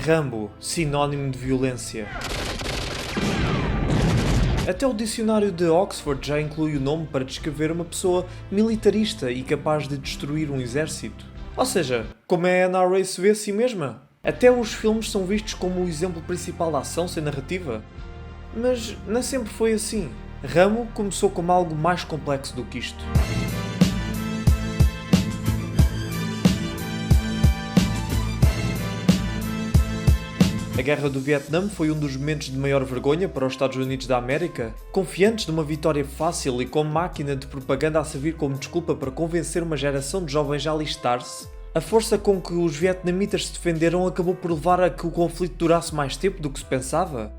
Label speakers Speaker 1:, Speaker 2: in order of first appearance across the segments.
Speaker 1: Rambo, sinónimo de violência. Até o dicionário de Oxford já inclui o nome para descrever uma pessoa militarista e capaz de destruir um exército. Ou seja, como a NRA se vê a si mesma. Até os filmes são vistos como o exemplo principal da ação sem narrativa. Mas nem sempre foi assim. Rambo começou como algo mais complexo do que isto. A Guerra do Vietnã foi um dos momentos de maior vergonha para os Estados Unidos da América. Confiantes de uma vitória fácil e com máquina de propaganda a servir como desculpa para convencer uma geração de jovens a alistar-se, a força com que os vietnamitas se defenderam acabou por levar a que o conflito durasse mais tempo do que se pensava.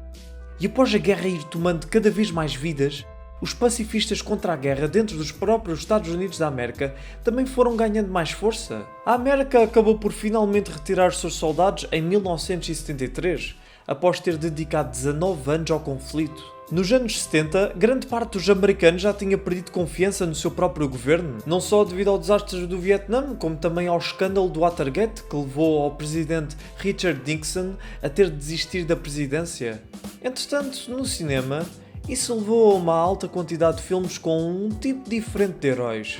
Speaker 1: E após a guerra ir tomando cada vez mais vidas, os pacifistas contra a guerra dentro dos próprios Estados Unidos da América também foram ganhando mais força. A América acabou por finalmente retirar os seus soldados em 1973, após ter dedicado 19 anos ao conflito. Nos anos 70, grande parte dos americanos já tinha perdido confiança no seu próprio governo, não só devido ao desastre do Vietnã, como também ao escândalo do Watergate, que levou ao presidente Richard Nixon a ter de desistir da presidência. Entretanto, no cinema, isso levou a uma alta quantidade de filmes com um tipo diferente de heróis.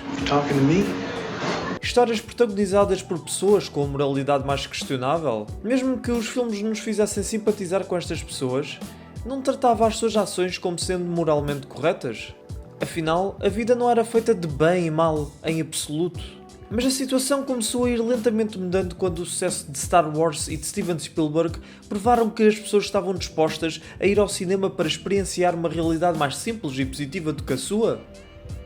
Speaker 1: Histórias protagonizadas por pessoas com a moralidade mais questionável. Mesmo que os filmes nos fizessem simpatizar com estas pessoas, não tratava as suas ações como sendo moralmente corretas. Afinal, a vida não era feita de bem e mal em absoluto. Mas a situação começou a ir lentamente mudando quando o sucesso de Star Wars e de Steven Spielberg provaram que as pessoas estavam dispostas a ir ao cinema para experienciar uma realidade mais simples e positiva do que a sua.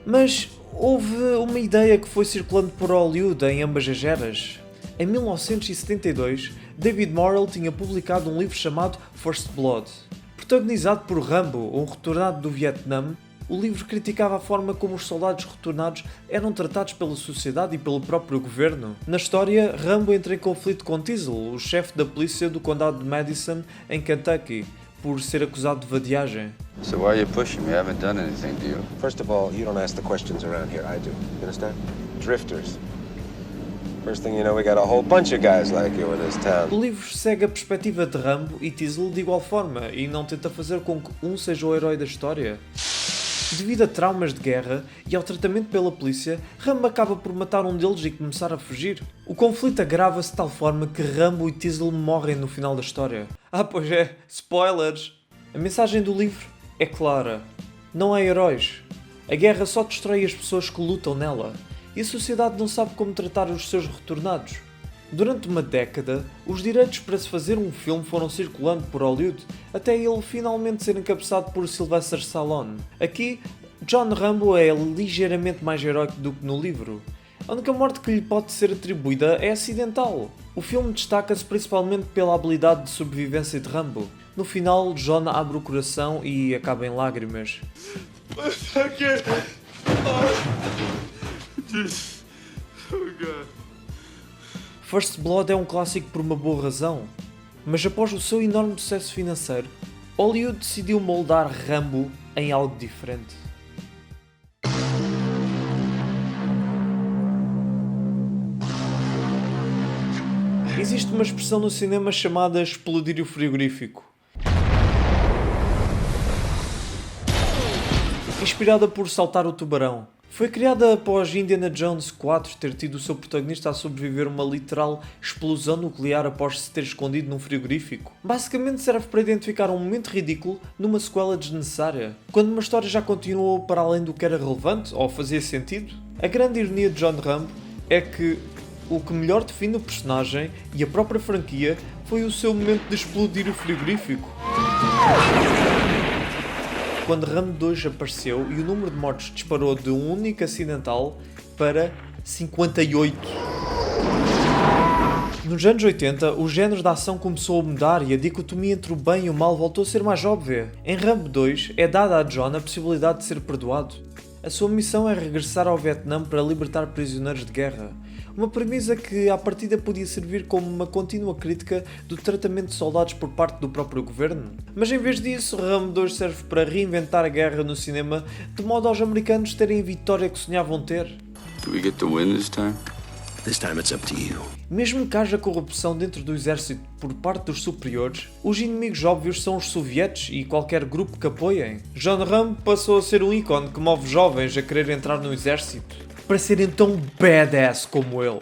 Speaker 1: Mas houve uma ideia que foi circulando por Hollywood em ambas as eras. Em 1972, David Morrell tinha publicado um livro chamado First Blood. Protagonizado por Rambo, um retornado do Vietnã, o livro criticava a forma como os soldados retornados eram tratados pela sociedade e pelo próprio governo. Na história, Rambo entra em conflito com Teasle, o chefe da polícia do condado de Madison, em Kentucky, por ser acusado de vadiagem.
Speaker 2: So why are you pushing me? I haven't done anything to you.
Speaker 3: First of all, you don't ask the questions around here. I do. You understand? Drifters. First thing you know, we got a whole bunch of guys like you in this town.
Speaker 1: O livro segue a perspectiva de Rambo e Teasle de igual forma e não tenta fazer com que um seja o herói da história. Devido a traumas de guerra e ao tratamento pela polícia, Rambo acaba por matar um deles e começar a fugir. O conflito agrava-se de tal forma que Rambo e Teasle morrem no final da história. Ah, pois é, spoilers! A mensagem do livro é clara. Não há heróis. A guerra só destrói as pessoas que lutam nela. E a sociedade não sabe como tratar os seus retornados. Durante uma década, os direitos para se fazer um filme foram circulando por Hollywood, até ele finalmente ser encabeçado por Sylvester Stallone. Aqui, John Rambo é ligeiramente mais heróico do que no livro. A única morte que lhe pode ser atribuída é acidental. O filme destaca-se principalmente pela habilidade de sobrevivência de Rambo. No final, John abre o coração e acaba em lágrimas. First Blood é um clássico por uma boa razão, mas após o seu enorme sucesso financeiro, Hollywood decidiu moldar Rambo em algo diferente. Existe uma expressão no cinema chamada explodir o frigorífico. Inspirada por Saltar o Tubarão. Foi criada após Indiana Jones 4 ter tido o seu protagonista a sobreviver uma literal explosão nuclear após se ter escondido num frigorífico. Basicamente serve para identificar um momento ridículo numa sequela desnecessária. Quando uma história já continuou para além do que era relevante ou fazia sentido, a grande ironia de John Rambo é que o que melhor define o personagem e a própria franquia foi o seu momento de explodir o frigorífico. Quando Rambo 2 apareceu e o número de mortes disparou de um único acidental para 58. Nos anos 80, o género da ação começou a mudar e a dicotomia entre o bem e o mal voltou a ser mais óbvia. Em Rambo 2, é dada a John a possibilidade de ser perdoado. A sua missão é regressar ao Vietnã para libertar prisioneiros de guerra. Uma premissa que à partida podia servir como uma contínua crítica do tratamento de soldados por parte do próprio governo. Mas em vez disso, Rambo 2 serve para reinventar a guerra no cinema, de modo aos americanos terem a vitória que sonhavam ter.
Speaker 2: Do we get to win this time?
Speaker 4: This time it's up to you.
Speaker 1: Mesmo que haja corrupção dentro do exército por parte dos superiores, os inimigos óbvios são os sovietes e qualquer grupo que apoiem. John Rambo passou a ser um ícone que move jovens a querer entrar no exército, para serem tão badass como ele.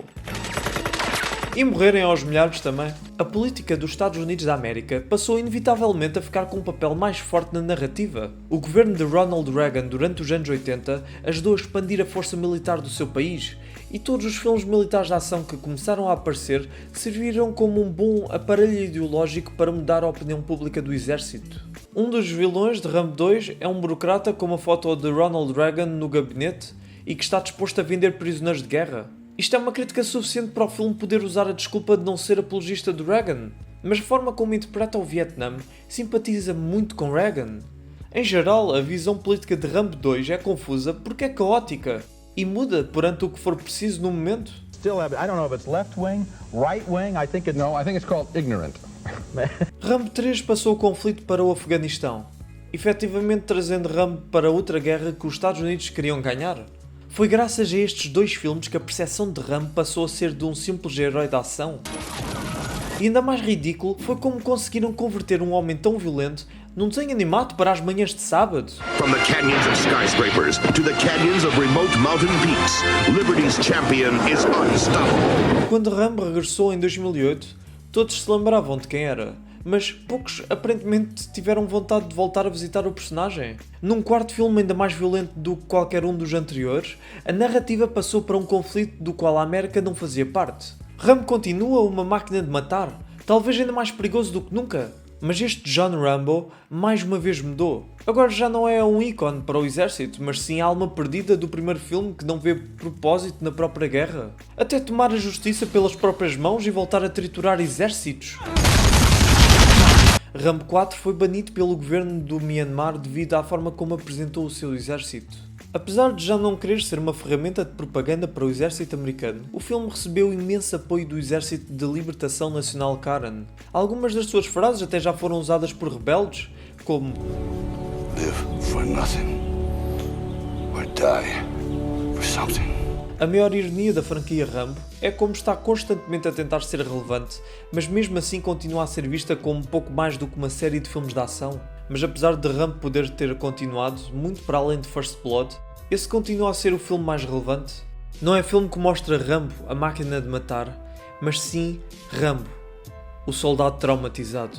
Speaker 1: E morrerem aos milhares também. A política dos Estados Unidos da América passou inevitavelmente a ficar com um papel mais forte na narrativa. O governo de Ronald Reagan durante os anos 80 ajudou a expandir a força militar do seu país, e todos os filmes militares de ação que começaram a aparecer serviram como um bom aparelho ideológico para mudar a opinião pública do exército. Um dos vilões de Rambo 2 é um burocrata com uma foto de Ronald Reagan no gabinete e que está disposto a vender prisioneiros de guerra. Isto é uma crítica suficiente para o filme poder usar a desculpa de não ser apologista de Reagan, mas a forma como interpreta o Vietnã simpatiza muito com Reagan. Em geral, a visão política de Rambo 2 é confusa porque é caótica e muda perante o que for preciso no momento.
Speaker 5: Still have, I don't know if it's left wing, right wing, I think it's called ignorant.
Speaker 1: Rambo 3 passou o conflito para o Afeganistão, efetivamente trazendo Rambo para outra guerra que os Estados Unidos queriam ganhar. Foi graças a estes dois filmes que a percepção de Rambo passou a ser de um simples herói de ação. E ainda mais ridículo foi como conseguiram converter um homem tão violento num desenho animado para as manhãs de sábado.
Speaker 6: From the canyons of skyscrapers to the canyons of remote mountain peaks, Liberty's champion is unstoppable.
Speaker 1: Quando Rambo regressou em 2008, todos se lembravam de quem era, mas poucos aparentemente tiveram vontade de voltar a visitar o personagem. Num quarto filme ainda mais violento do que qualquer um dos anteriores, a narrativa passou para um conflito do qual a América não fazia parte. Rambo continua uma máquina de matar, talvez ainda mais perigoso do que nunca, mas este John Rambo mais uma vez mudou. Agora já não é um ícone para o exército, mas sim a alma perdida do primeiro filme que não vê propósito na própria guerra. Até tomar a justiça pelas próprias mãos e voltar a triturar exércitos. Rambo 4 foi banido pelo governo do Myanmar devido à forma como apresentou o seu exército. Apesar de já não querer ser uma ferramenta de propaganda para o exército americano, o filme recebeu imenso apoio do Exército de Libertação Nacional Karen. Algumas das suas frases até já foram usadas por rebeldes, como
Speaker 6: Live for nothing, or die for something.
Speaker 1: A maior ironia da franquia Rambo é como está constantemente a tentar ser relevante, mas mesmo assim continua a ser vista como um pouco mais do que uma série de filmes de ação. Mas apesar de Rambo poder ter continuado muito para além de First Blood, esse continua a ser o filme mais relevante. Não é filme que mostra Rambo, a máquina de matar, mas sim Rambo, o soldado traumatizado.